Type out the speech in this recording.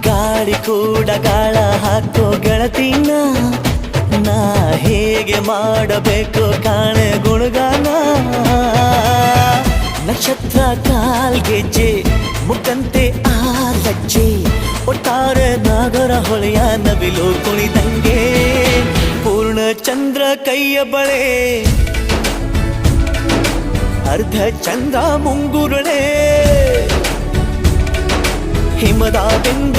ಗಾಳಿ ಕೂಡ ಗಾಳ ಹಾಕೋ ಗೆಳತಿನ ನಾ ಹೇಗೆ ಮಾಡಬೇಕು ಕಾಣೆ ಗುಣಗಾನ ನಕ್ಷತ್ರ ಕಾಲ್ಗೆಜ್ಜೆ ಮುಖಂತೆ ಆ ಲಜ್ಜೆ ಒಟ್ಟಾರೆ ನಾಗರ ಹೊಳೆಯ ನವಿಲು ಕುಣಿದಂಗೆ ಪೂರ್ಣ ಚಂದ್ರ ಕೈಯ ಬಳೆ ಅರ್ಧ ಚಂದ್ರ ಮುಂಗುರುಳೆ ಹಿಮದ ಬಿಂದು